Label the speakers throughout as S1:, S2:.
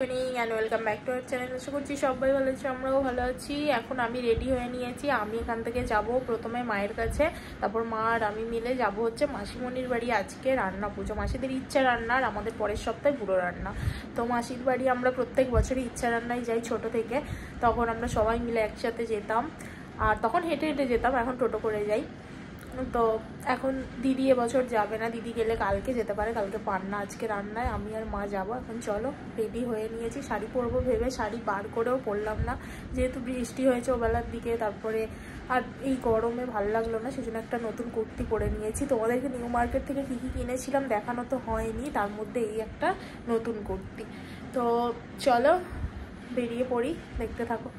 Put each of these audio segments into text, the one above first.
S1: and welcome back to our channel। আশা করছি সবাই ভালো আছে, আমরাও ভালো আছি। এখন আমি রেডি হয়ে নিয়েছি। আমি এখান থেকে যাব প্রথমে মায়ের কাছে, তারপর মা আর আমি মিলে যাব হচ্ছে মাসিমণির বাড়ি। আজকে রান্না পুজো, মাসিদের ইচ্ছা রান্নার, আমাদের পরের সপ্তাহে পুরো রান্না। তো মাসির বাড়ি আমরা প্রত্যেক বছরই ইচ্ছা রান্নায় যাই ছোট থেকে। তখন আমরা সবাই মিলে একসাথে যেতাম, আর তখন হেঁটে হেঁটে যেতাম, এখন টোটো করে যাই। তো এখন দিদি এবছর যাবে না, দিদি গেলে কালকে যেতে পারে, কালকে পান্না, আজকে রান্নায় আমি আর মা যাবো। এখন চলো, রেডি হয়ে নিয়েছি। শাড়ি পরবো ভেবে শাড়ি বার করেও পরলাম না, যেহেতু বৃষ্টি হয়েছে ওবেলার দিকে, তারপরে আর এই গরমে ভালো লাগলো না, সেজন্য একটা নতুন কুর্তি পরে নিয়েছি। তোমাদেরকে নিউ মার্কেট থেকে কী কী কিনেছিলাম দেখানো তো হয়নি, তার মধ্যে এই একটা নতুন কুর্তি। তো চলো বেরিয়ে পড়ি, দেখতে থাকো।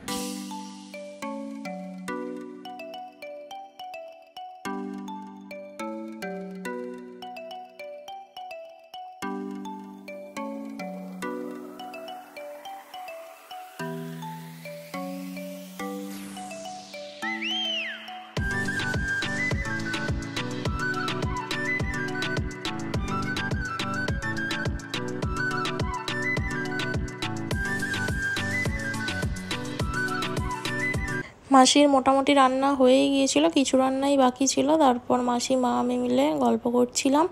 S1: মাসির মোটামুটি রান্না হয়ে গিয়েছিল, কিছু রান্নাই বাকি ছিল। তারপর মাসি মা আমি মিলে গল্প করছিলাম।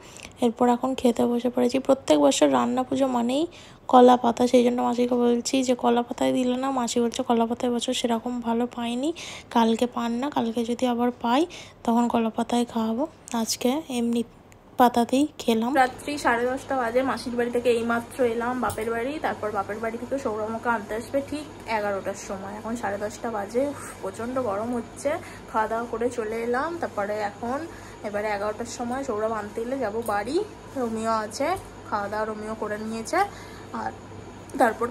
S1: এরপর এখন খেতে বসে পড়েছি। প্রত্যেক বছর রান্না পুজো মানেই কলা পাতা, সেই জন্য মাসিকে বলছি যে কলা পাতায় দিলে না। মাসি বলছে কলা পাতায় বছর সেরকম ভালো পাইনি, কালকে পান না, কালকে যদি আবার পাই তখন কলা পাতায় খাওয়াবো। আজকে এমনি পাতাতেই খেলাম। রাত্রি 10:30 বাজে। মাসির বাড়ি থেকে এইমাত্র এলাম বাপের বাড়ি। তারপর বাপের বাড়ি থেকে সৌরমকে আনতে আসবে ঠিক 11টার সময়। এখন 10:30 বাজে, প্রচণ্ড গরম হচ্ছে। খাওয়া দাওয়া করে চলে এলাম। তারপরে এবারে 11টার সময় সৌরভ আনতে এলে যাবো বাড়ি। রোমিও আছে, খাওয়া দাওয়া রোমিও করে নিয়েছে। আর তারপর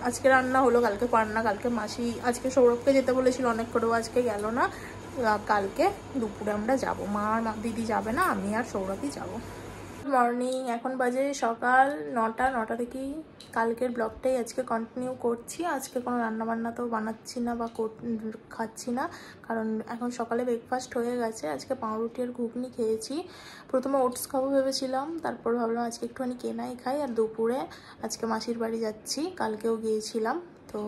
S1: আজকে রান্না হলো, কালকে পান্না। কালকে মাসি আজকে সৌরভকে যেতে বলেছিল অনেক করেও, আজকে গেল না। কালকে দুপুরে আমরা যাব, মা আর দিদি যাবে না, আমি আর সৌরভই যাব। মর্নিং, এখন বাজে সকাল 9টা থেকেই কালকের ব্লগটাই আজকে কন্টিনিউ করছি। আজকে কোনো রান্নাবান্না তো বানাচ্ছি না বা খাচ্ছি না, কারণ এখন সকালে ব্রেকফাস্ট হয়ে গেছে। আজকে পাউরুটি আর ঘুগনি খেয়েছি। প্রথমে ওটস খাবো ভেবেছিলাম, তারপর ভাবলাম আজকে একটুখানি কেনাই খাই। আর দুপুরে আজকে মাসির বাড়ি যাচ্ছি, কালকেও গিয়েছিলাম। তো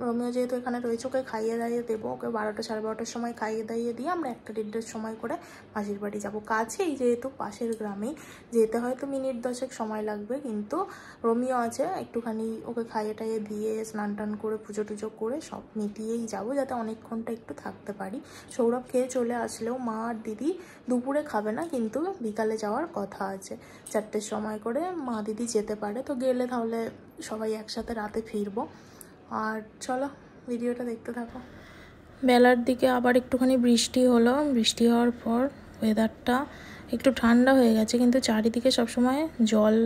S1: রোমিও যেহেতু এখানে রয়েছে, ওকে খাইয়ে দাইয়ে দেবো। ওকে 12টা 12:30 সময় খাইয়ে দাইয়ে দিয়ে আমরা 1-1:30 সময় করে মাসির বাড়ি যাবো। কাছেই যেহেতু, পাশের গ্রামেই, যেতে হয়তো মিনিট 10 সময় লাগবে, কিন্তু রোমিও আছে, একটুখানি ওকে খাইয়ে টাইয়ে দিয়ে স্নান টান করে পুজো টুজো করে সব মিটিয়েই যাবো, যাতে অনেকক্ষণটা একটু থাকতে পারি। সৌরভ খেয়ে চলে আসলেও মা আর দিদি দুপুরে খাবে না, কিন্তু বিকালে যাওয়ার কথা আছে। 4টের সময় করে মা দিদি যেতে পারে, তো গেলে তাহলে সবাই একসাথে রাতে ফিরবো। আর চলো ভিডিওটা দেখতে থাকো। বেলার দিকে আবার একটুখানি বৃষ্টি হলো। বৃষ্টি হওয়ার পর ওয়েদারটা একটু ঠান্ডা হয়ে গেছে, কিন্তু চারিদিকে সবসময় জল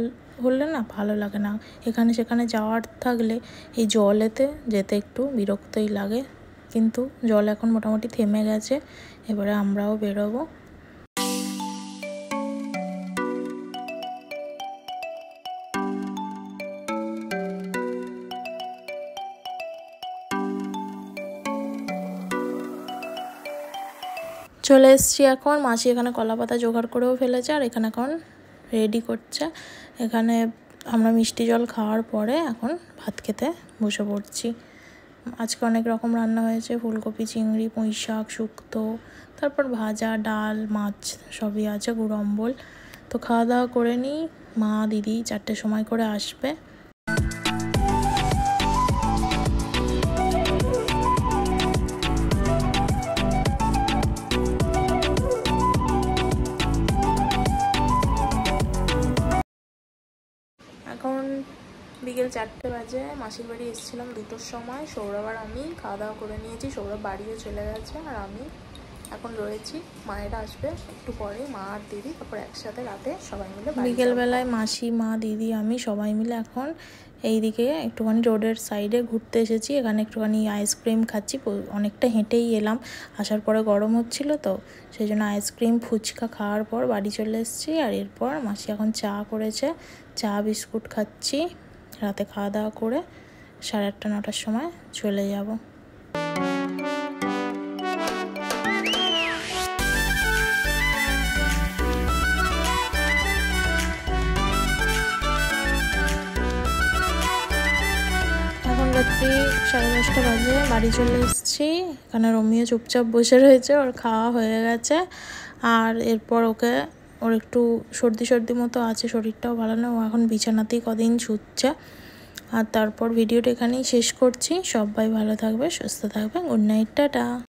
S1: হলে না ভালো লাগে না। এখানে সেখানে যাওয়ার থাকলে এই জলেতে যেতে একটু বিরক্তই লাগে, কিন্তু জল এখন মোটামুটি থেমে গেছে। এবারে আমরাও বেরোবো। চলে এসছি এখন। মাসি এখানে কলা পাতা জোগাড় করেও ফেলেছে, আর এখানে এখন রেডি করছে। এখানে আমরা মিষ্টি জল খাওয়ার পরে এখন ভাত খেতে বসে পড়ছি। আজকে অনেক রকম রান্না হয়েছে, ফুলকপি, চিংড়ি, পুঁই শাক, শুক্তো, তারপর ভাজা, ডাল, মাছ সবই আছে, গুড় অম্বল। তো খাওয়া দাওয়া করে নিই। মা দিদি 4টের সময় করে আসবে। এখন বিকেল 4টে বাজে। মাসির বাড়ি এসেছিলাম 2টোর সময়। সৌরভ আর আমি খাওয়া দাওয়া করে নিয়েছি, সৌরভ বাড়িও চলে গেছে, আর আমি এখন রয়েছি। মায়েরা আসবে একটু পরে, মা আর দিদি, তারপর একসাথে রাতে সবাই মিলে বিকেলবেলায় মাসি, মা, দিদি, আমি সবাই মিলে এখন এইদিকে একটুখানি রোডের সাইডে ঘুরতে এসেছি। এখানে একটুখানি আইসক্রিম খাচ্ছি। অনেকটা হেঁটেই এলাম, আসার পরে গরম হচ্ছিল, তো সেই জন্য আইসক্রিম ফুচকা খাওয়ার পর বাড়ি চলে এসেছি। আর এরপর মাসি এখন চা করেছে, চা বিস্কুট খাচ্ছি। রাতে খাওয়া দাওয়া করে 8:30 9টার সময় চলে যাব। রাত্রি 10:30 বাজে বাড়ি চলে এসেছি। এখানে রোমিও চুপচাপ বসে রয়েছে, ওর খাওয়া হয়ে গেছে। আর এরপর ওর একটু সর্দি মতো আছে, শরীরটাও ভালো না, ও এখন বিছানাতেই কদিন শুচ্ছে। আর তারপর ভিডিওটা এখানেই শেষ করছি। সবাই ভালো থাকবে, সুস্থ থাকবে। Good night, tata.